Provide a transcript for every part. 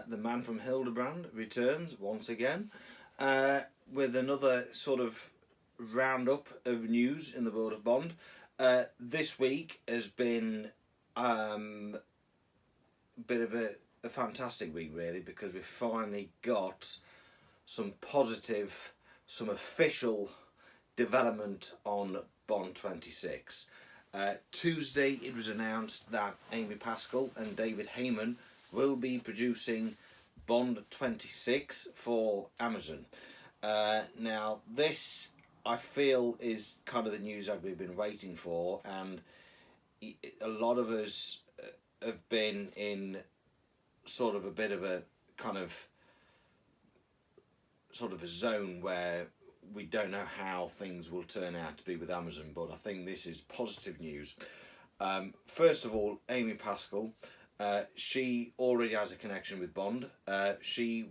The Man from Hildebrand returns once again with another sort of roundup of news in the world of Bond. This week has been a bit of a fantastic week, really, because we've finally got some positive, some official development on Bond 26. Tuesday it was announced that Amy Pascal and David Heyman will be producing Bond 26 for Amazon. Now this, I feel, is kind of the news that we've been waiting for, and a lot of us have been in sort of a bit of a kind of sort of a zone where we don't know how things will turn out to be with Amazon, but I think this is positive news. First of all, Amy Pascal, she already has a connection with Bond. She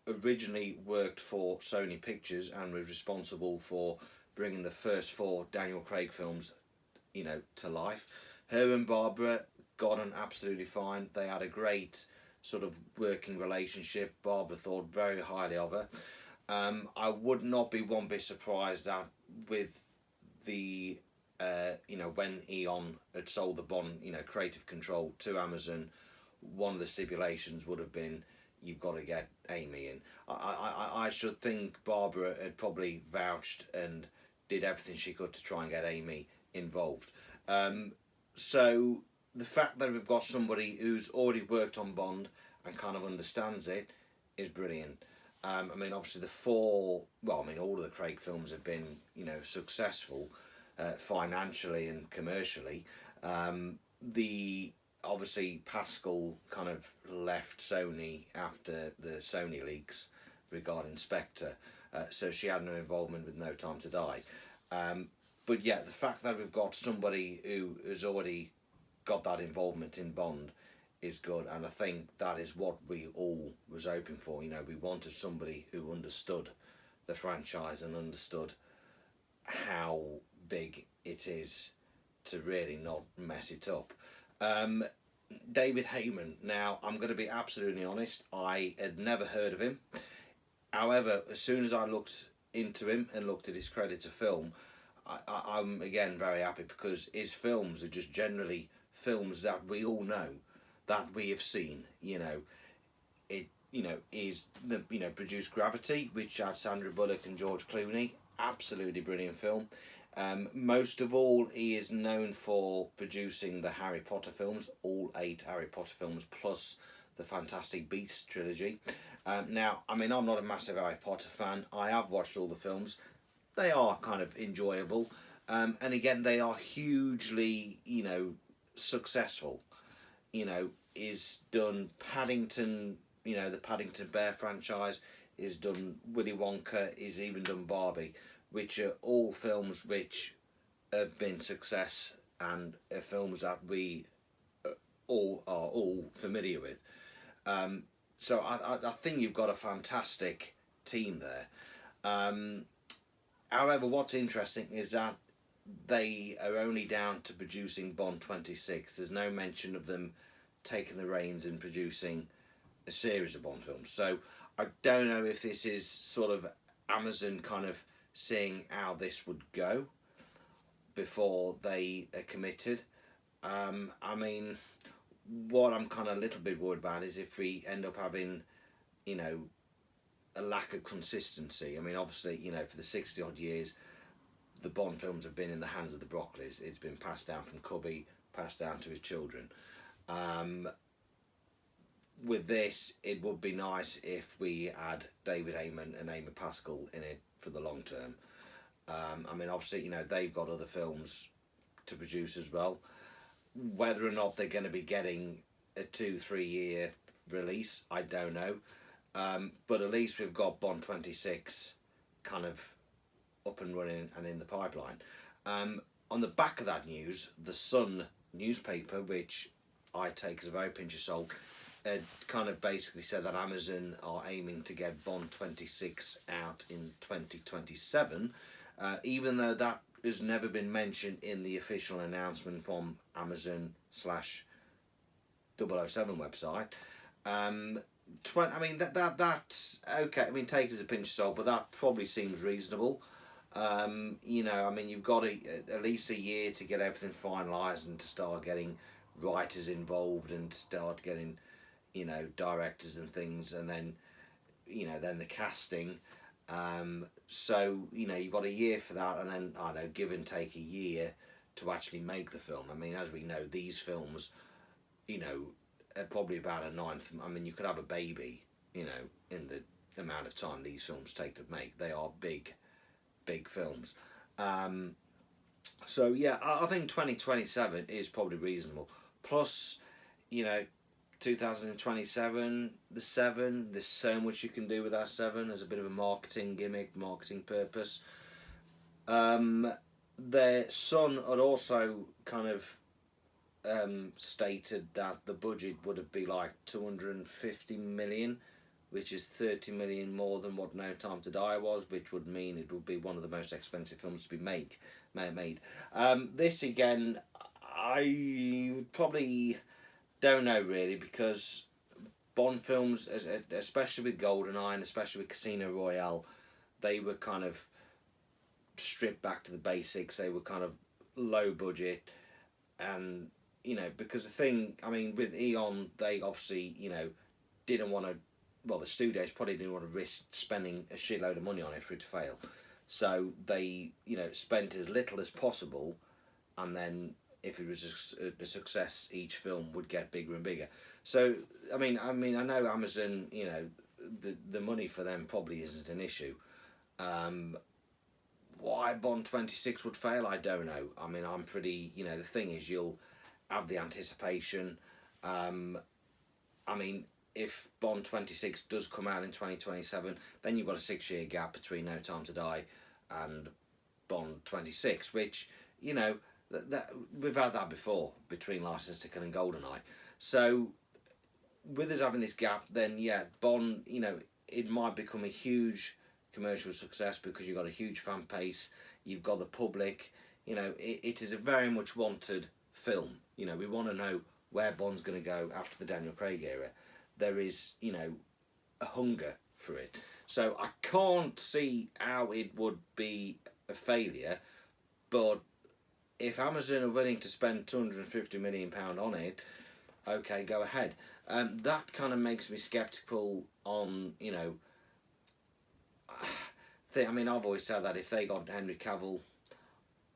originally worked for Sony Pictures and was responsible for bringing the first 4 Daniel Craig films, to life. Her and Barbara got on absolutely fine. They had a great sort of working relationship. Barbara thought very highly of her. I would not be one bit surprised that with the, when Eon had sold the Bond, creative control to Amazon, one of the stipulations would have been, you've got to get Amy in. I should think Barbara had probably vouched and did everything she could to try and get Amy involved. So the fact that we've got somebody who's already worked on Bond and kind of understands it is brilliant. Obviously all of the Craig films have been, successful financially and commercially. Obviously Pascal kind of left Sony after the Sony leaks regarding Spectre, so she had no involvement with No Time to Die. But yeah, the fact that we've got somebody who has already got that involvement in Bond is good, and I think that is what we all was hoping for. We wanted somebody who understood the franchise and understood how big it is to really not mess it up. David Heyman, now I'm going to be absolutely honest, I had never heard of him. However, as soon as I looked into him and looked at his credits of film, I'm again very happy, because his films are just generally films that we all know, that we have seen. Is the produced Gravity, which had Sandra Bullock and George Clooney, absolutely brilliant film. Most of all, he is known for producing the Harry Potter films, all 8 Harry Potter films plus the Fantastic Beasts trilogy. Now, I'm not a massive Harry Potter fan. I have watched all the films. They are kind of enjoyable, and again, they are hugely, successful. Is done Paddington, the Paddington Bear franchise, is done Willy Wonka, is even done Barbie, which are all films which have been success and are films that we all are familiar with. So I think you've got a fantastic team there. However, what's interesting is that they are only down to producing Bond 26. There's no mention of them taking the reins and producing a series of Bond films. So I don't know if this is sort of Amazon kind of seeing how this would go before they are committed. What I'm kind of a little bit worried about is if we end up having, a lack of consistency. Obviously, for the 60 odd years, the Bond films have been in the hands of the Broccoli's. It's been passed down from Cubby, passed down to his children. With this, it would be nice if we had David Heyman and Amy Pascal in it for the long term. Obviously, they've got other films to produce as well. Whether or not they're going to be getting a 2-3 year release, I don't know. But at least we've got Bond 26 kind of up and running and in the pipeline. On the back of that news, the Sun newspaper, which I take as a very pinch of salt, kind of basically said that Amazon are aiming to get Bond 26 out in 2027, even though that has never been mentioned in the official announcement from Amazon/007 website. 20, I mean, that's okay. I mean, take it as a pinch of salt, but that probably seems reasonable. You know, I mean, you've got at least a year to get everything finalised and to start getting writers involved and start getting, you know, directors and things, and then, you know, then the casting. So, you know, you've got a year for that, and then, I don't know, give and take a year to actually make the film. I mean, as we know, these films, you know, are probably about a ninth. I mean, you could have a baby, you know, in the amount of time these films take to make. They are big films. Um, so yeah, I think 2027 is probably reasonable. Plus, you know, 2027, the Seven. There's so much you can do with that Seven as a bit of a marketing gimmick, marketing purpose. Um, their son had also kind of stated that the budget would be like 250 million, which is 30 million more than what No Time to Die was, which would mean it would be one of the most expensive films to be made. This again, I probably don't know really, because Bond films, especially with GoldenEye and especially with Casino Royale, they were kind of stripped back to the basics. They were kind of low budget, and you know, because the thing, I mean, with Eon, they obviously, you know, didn't want to. Well, the studios probably didn't want to risk spending a shitload of money on it for it to fail, so they, you know, spent as little as possible, and then if it was a success, each film would get bigger and bigger. So, I know Amazon, you know, the money for them probably isn't an issue. Um, why Bond 26 would fail, I don't know. I mean, I'm pretty, you know, the thing is, you'll have the anticipation. Um, I mean, if Bond 26 does come out in 2027, then you've got a 6 year gap between No Time to Die and Bond 26, which, you know, that we've had that before between License to Kill and GoldenEye. So, with us having this gap, then yeah, Bond, you know, it might become a huge commercial success because you've got a huge fan base, you've got the public, you know, it is a very much wanted film. You know, we want to know where Bond's going to go after the Daniel Craig era. There is, you know, a hunger for it. So I can't see how it would be a failure, but if Amazon are willing to spend £250 million on it, okay, go ahead. That kind of makes me sceptical on, you know, I mean, I've always said that if they got Henry Cavill,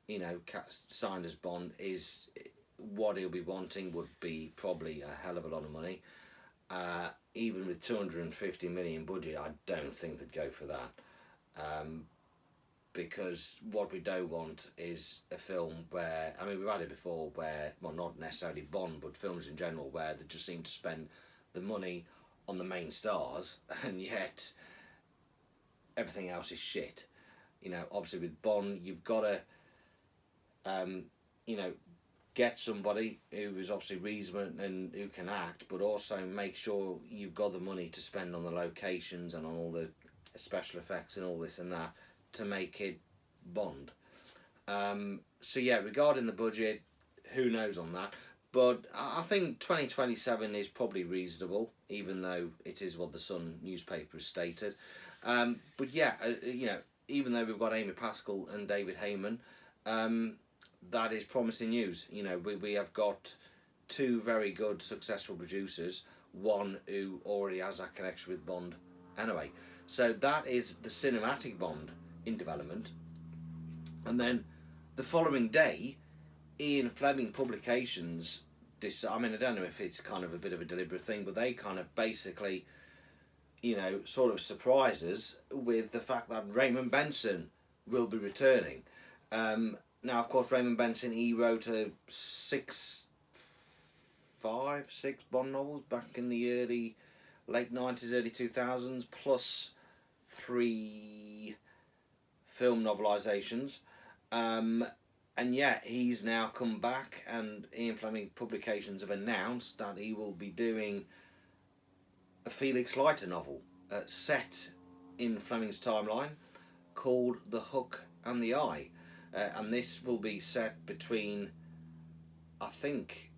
you know, signed as Bond, is what he'll be wanting would be probably a hell of a lot of money. Even with 250 million budget, I don't think they'd go for that. Because what we don't want is a film where, I mean, we've had it before where, well, not necessarily Bond, but films in general, where they just seem to spend the money on the main stars, and yet everything else is shit. You know, obviously with Bond, you've got to, you know, get somebody who is obviously reasonable and who can act, but also make sure you've got the money to spend on the locations and on all the special effects and all this and that to make it Bond. So yeah, regarding the budget, who knows on that. But I think 2027 is probably reasonable, even though it is what the Sun newspaper has stated. But yeah, you know, even though we've got Amy Pascal and David Heyman, that is promising news. You know, we have got two very good, successful producers, one who already has that connection with Bond anyway. So that is the cinematic Bond in development. And then the following day, Ian Fleming Publications, I mean, I don't know if it's kind of a bit of a deliberate thing, but they kind of basically, you know, sort of surprise us with the fact that Raymond Benson will be returning. Now, of course, Raymond Benson, he wrote six Bond novels back in the late 90s, early 2000s, plus 3 film novelisations. And yet he's now come back, and Ian Fleming Publications have announced that he will be doing a Felix Leiter novel set in Fleming's timeline called The Hook and the Eye. And this will be set between, I think,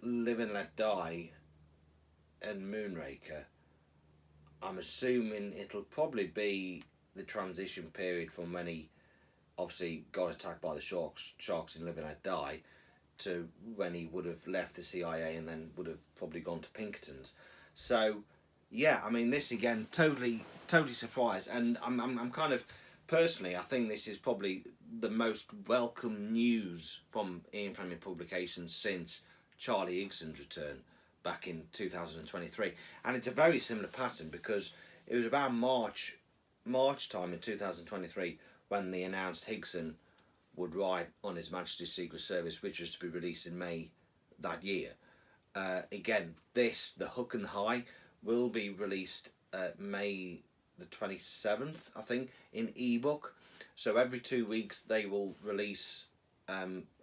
Live and Let Die and Moonraker, I'm assuming it'll probably be the transition period from when he obviously got attacked by the sharks in Live and Let Die to when he would have left the CIA and then would have probably gone to Pinkerton's. So, yeah, I mean, this again, totally surprised, and I'm kind of personally, I think this is probably the most welcome news from Ian Fleming Publications since Charlie Higson's return back in 2023, and it's a very similar pattern because it was about March time in 2023 when they announced Higson would write on His Majesty's Secret Service, which was to be released in May that year. Again, The Hook and the High, will be released May the 27th, I think, in ebook. So every 2 weeks they will release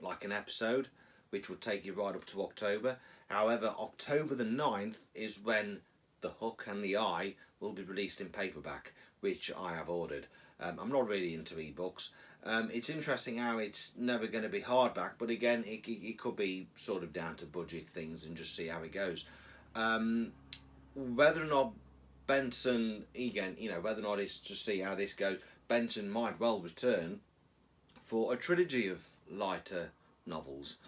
like an episode, which will take you right up to October. However, October the 9th is when The Hook and the Eye will be released in paperback, which I have ordered. I'm not really into ebooks. It's interesting how it's never going to be hardback, but again, it could be sort of down to budget things and just see how it goes. Whether or not Benson, again, whether or not it's to see how this goes, Benson might well return for a trilogy of lighter novels.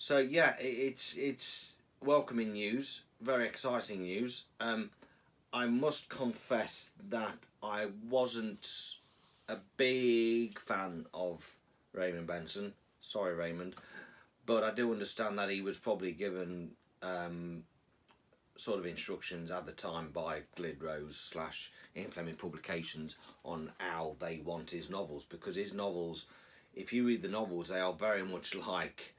So yeah, it's welcoming news, very exciting news. I must confess that I wasn't a big fan of Raymond Benson. Sorry, Raymond. But I do understand that he was probably given sort of instructions at the time by Glidrose / Ian Fleming Publications on how they want his novels. Because his novels, if you read the novels, they are very much like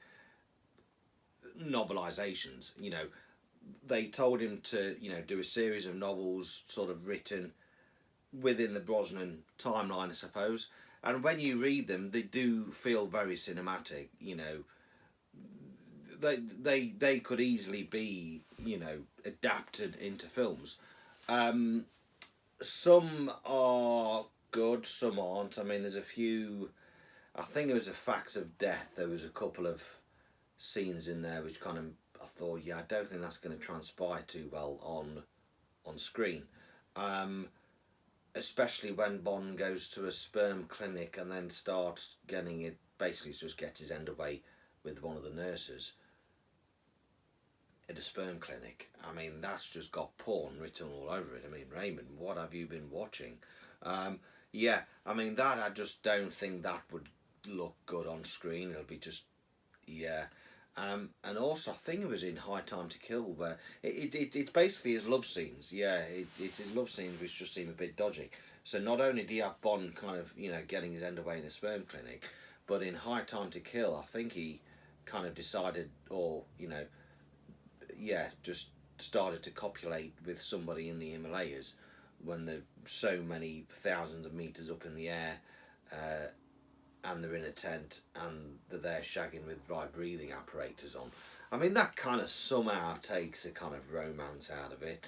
novelizations. They told him to, do a series of novels sort of written within the Brosnan timeline, I suppose. And when you read them, they do feel very cinematic. They could easily be, adapted into films. Some are good, some aren't. I mean, there's a few. I think it was a Facts of Death. There was a couple of scenes in there which kind of, I thought, I don't think that's going to transpire too well on screen. Especially when Bond goes to a sperm clinic and then starts getting it, basically just gets his end away with one of the nurses at a sperm clinic. I mean, that's just got porn written all over it. I mean, Raymond, what have you been watching? I mean, that I just don't think that would look good on screen. It'll be just, and also I think it was in High Time to Kill where it's basically his love scenes. It's his love scenes which just seem a bit dodgy. So not only do you have Bond kind of, getting his end away in a sperm clinic, but in High Time to Kill, I think he kind of decided, or, just started to copulate with somebody in the Himalayas when they're so many thousands of meters up in the air, and they're in a tent and they're there shagging with breathing apparatus on. I mean, that kind of somehow takes a kind of romance out of it.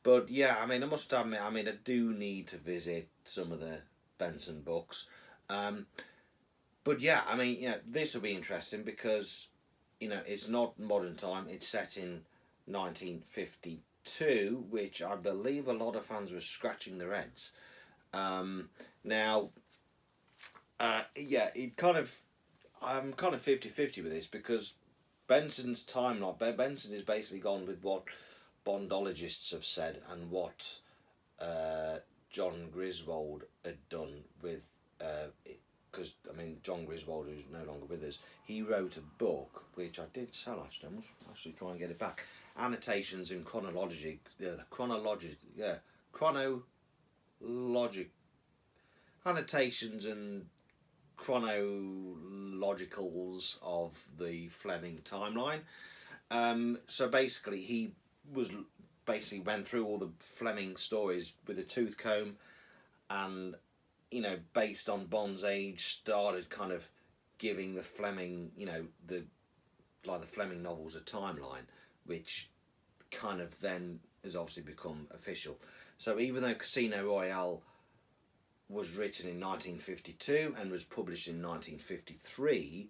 But yeah, I mean, I must admit, I do need to visit some of the Benson books. But yeah, I mean, this will be interesting because, it's not modern time. It's set in 1952, which I believe a lot of fans were scratching their heads. I'm kind of 50-50 with this because Benson's timeline, Benson is basically gone with what Bondologists have said and what John Griswold had done with, because, John Griswold, who's no longer with us, he wrote a book, which I did sell actually, I must actually try and get it back, Annotations and Annotations and Chronologicals of the Fleming timeline. So basically he went through all the Fleming stories with a tooth comb and, based on Bond's age, started kind of giving the Fleming, the Fleming novels a timeline, which kind of then has obviously become official. So even though Casino Royale was written in 1952 and was published in 1953,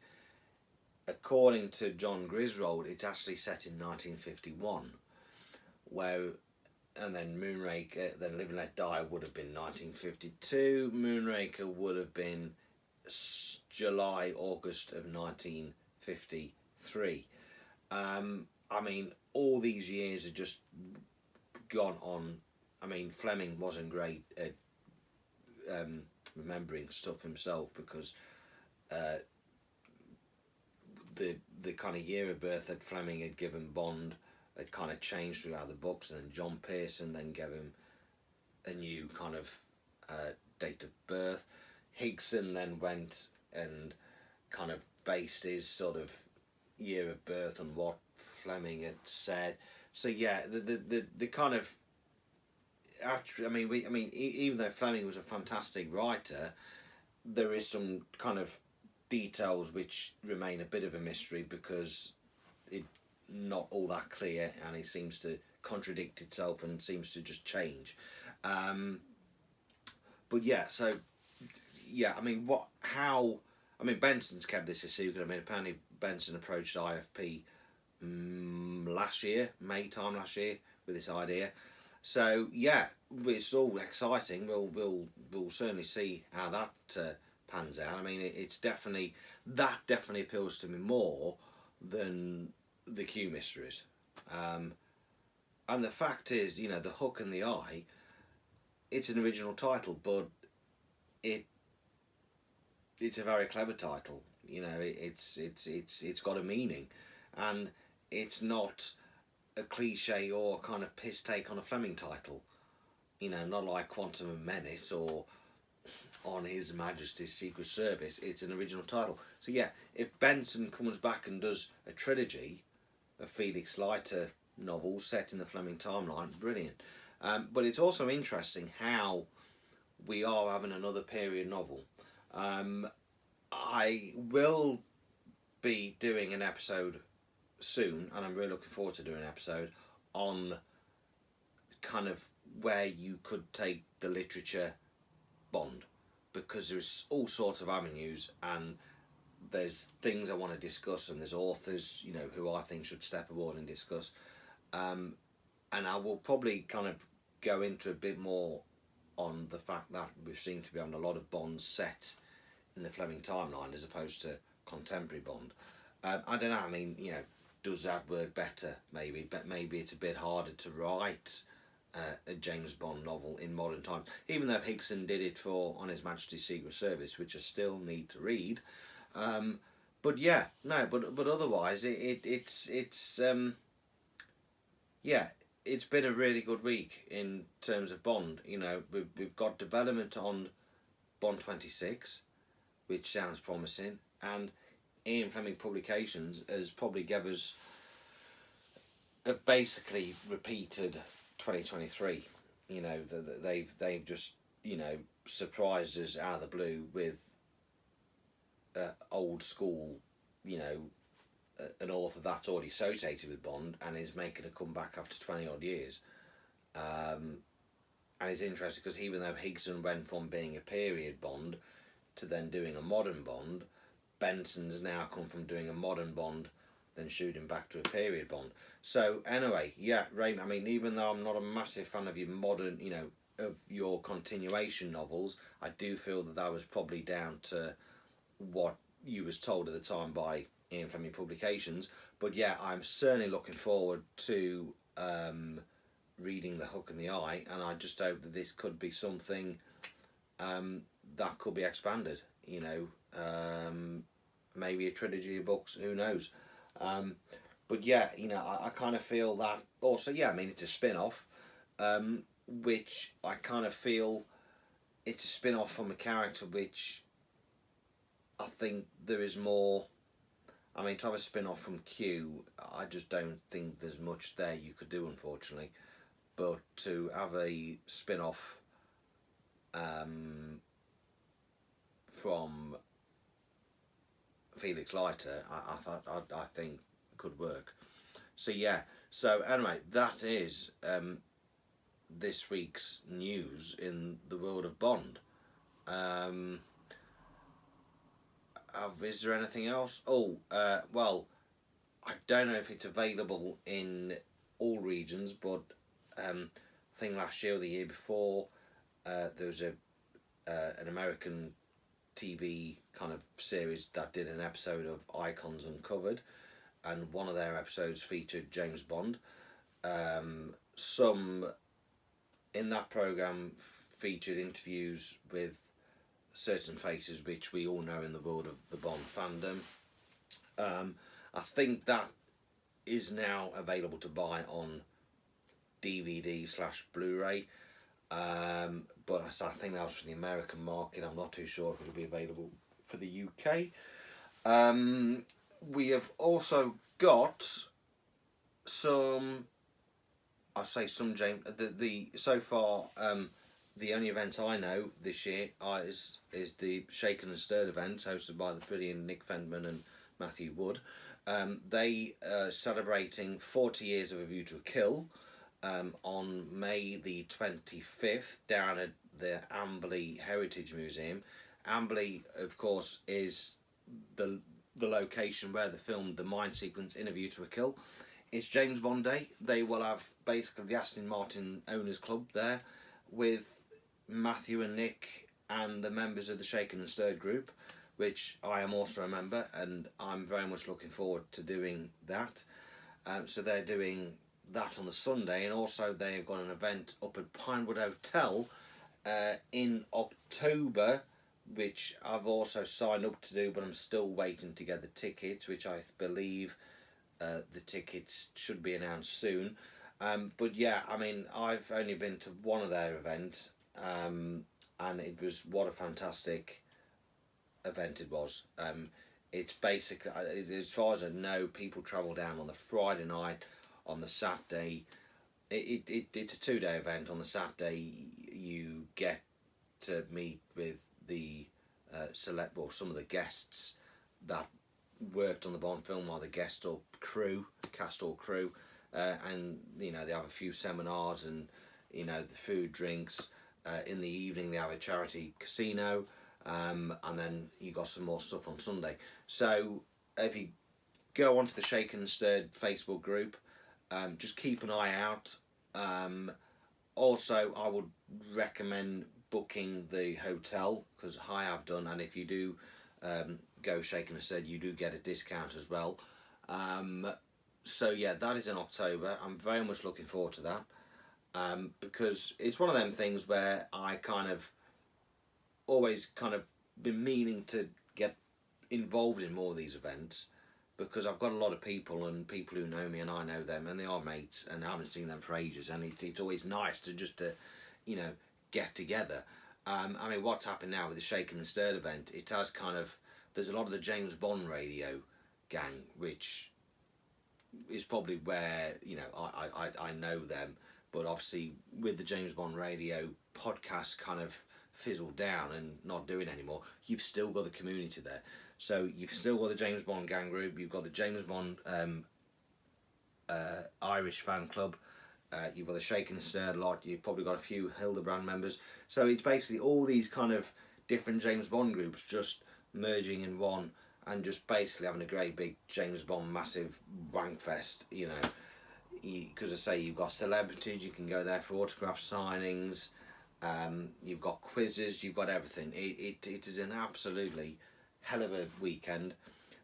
according to John Griswold, it's actually set in 1951, where, and then Moonraker, then Live and Let Die would have been 1952. Moonraker would have been July, August of 1953. I mean, all these years have just gone on. I mean, Fleming wasn't great at remembering stuff himself, because the kind of year of birth that Fleming had given Bond had kind of changed throughout the books, and then John Pearson then gave him a new kind of date of birth. Higson then went and kind of based his sort of year of birth on what Fleming had said. So yeah, the kind of, actually, I mean, even though Fleming was a fantastic writer, there is some kind of details which remain a bit of a mystery, because it not all that clear, and it seems to contradict itself and seems to just change. But yeah, so yeah, I mean, Benson's kept this a secret. I mean, apparently Benson approached IFP last year, May time last year, with this idea. So yeah, it's all exciting. We'll certainly see how that pans out. I mean, it's definitely appeals to me more than the Q mysteries. And the fact is, you know, The Hook and the Eye, it's an original title, but it's a very clever title. You know, it's got a meaning, and it's not a cliche or kind of piss take on a Fleming title. You know, not like Quantum of Menace or On His Majesty's Secret Service. It's an original title. So yeah, if Benson comes back and does a trilogy of Felix Leiter novels set in the Fleming timeline, brilliant. But it's also interesting how we are having another period novel. I will be doing an episode soon, and I'm really looking forward to doing an episode on kind of where you could take the literature Bond, because there's all sorts of avenues, and there's things I want to discuss, and there's authors, you know, who I think should step aboard and discuss. And I will probably kind of go into a bit more on the fact that we seem to be having a lot of Bonds set in the Fleming timeline as opposed to contemporary Bond. I don't know, I mean, you know, does that work better? Maybe, but maybe it's a bit harder to write a James Bond novel in modern times, even though Higson did it for On His Majesty's Secret Service, which I still need to read. But yeah, no, but otherwise it's yeah, it's been a really good week in terms of Bond. You know, we've got development on Bond 26, which sounds promising, and Ian Fleming Publications has probably given us basically repeated 2023. You know, they've just, you know, surprised us out of the blue with old school, you know, an author that's already associated with Bond and is making a comeback after 20 odd years. And it's interesting because even though Higson went from being a period Bond to then doing a modern Bond, Benson's now come from doing a modern Bond then shooting back to a period Bond. So anyway, yeah, Ray, I mean, even though I'm not a massive fan of your modern, you know, of your continuation novels, I do feel that was probably down to what you was told at the time by Ian Fleming Publications. But yeah, I'm certainly looking forward to reading The Hook and the Eye, and I just hope that this could be something that could be expanded, you know, maybe a trilogy of books, who knows. But yeah, you know, I kind of feel that also, yeah, I mean, it's a spin-off, which I kind of feel it's a spin-off from a character which I think there is more. I mean, to have a spin-off from Q, I just don't think there's much there you could do, unfortunately. But to have a spin-off from Felix Leiter, I think could work. So yeah. So anyway, that is this week's news in the world of Bond. Is there anything else? Oh, well, I don't know if it's available in all regions, but I think last year or the year before, there was an American TV kind of series that did an episode of Icons Uncovered, and one of their episodes featured James Bond. Some in that program featured interviews with certain faces which we all know in the world of the Bond fandom. I think that is now available to buy on DVD/Blu-ray. But I think that was for the American market. I'm not too sure if it'll be available for the UK. We have also got some. I say some James. The so far the only event I know this year is the Shaken and Stirred event hosted by the brilliant Nick Fendman and Matthew Wood. They are celebrating 40 years of A View to a Kill on May the 25th down at the Amberley Heritage Museum. Amberley, of course, is the location where they filmed the mine sequence in A View to a Kill. It's James Bond Day. They will have basically the Aston Martin Owners Club there with Matthew and Nick and the members of the Shaken and Stirred group, which I am also a member, and I'm very much looking forward to doing that. So they're doing that on the Sunday, and also they've got an event up at Pinewood Hotel in October, which I've also signed up to do, but I'm still waiting to get the tickets, which I believe the tickets should be announced soon. But yeah, I mean, I've only been to one of their events, and it was what a fantastic event it was. It's basically, as far as I know, people travel down on the Friday night. On the Saturday, it's a 2-day event. On the Saturday, you get to meet with the some of the guests that worked on the Bond film, or the cast or crew, and they have a few seminars and the food, drinks. In the evening, they have a charity casino, and then you got some more stuff on Sunday. So if you go onto the Shaken and Stirred Facebook group, just keep an eye out. Also, I would recommend booking the hotel, because I have done, and if you do go Shaken and Stirred, you do get a discount as well. So yeah, that is in October. I'm very much looking forward to that, because it's one of them things where I kind of always been meaning to get involved in more of these events, because I've got a lot of people who know me and I know them, and they are mates, and I haven't seen them for ages, and it's always nice to just get together. I mean, what's happened now with the Shaken and Stirred event, it has there's a lot of the James Bond radio gang, which is probably where I know them, but obviously with the James Bond radio podcast fizzled down and not doing anymore, you've still got the community there. So you've still got the James Bond gang group, you've got the James Bond Irish fan club, you've got the Shaken and Stirred lot, you've probably got a few Hildebrand members. So it's basically all these different James Bond groups just merging in one, and just basically having a great big James Bond massive wankfest, because I say you've got celebrities, you can go there for autograph signings, you've got quizzes, you've got everything. It is an absolutely hell of a weekend.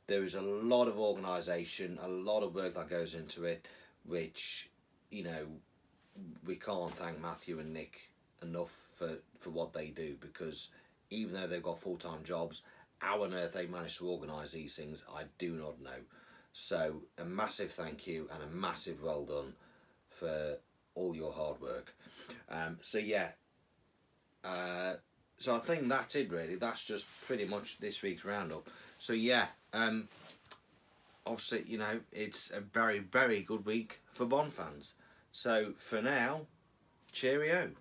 There is a lot of organisation, a lot of work that goes into it, which we can't thank Matthew and Nick enough for what they do, because even though they've got full-time jobs, how on earth they manage to organise these things, I do not know. So a massive thank you and a massive well done for all your hard work. So yeah, so I think that's it really. That's just pretty much this week's roundup. So yeah, obviously it's a very, very good week for Bond fans. So for now, cheerio.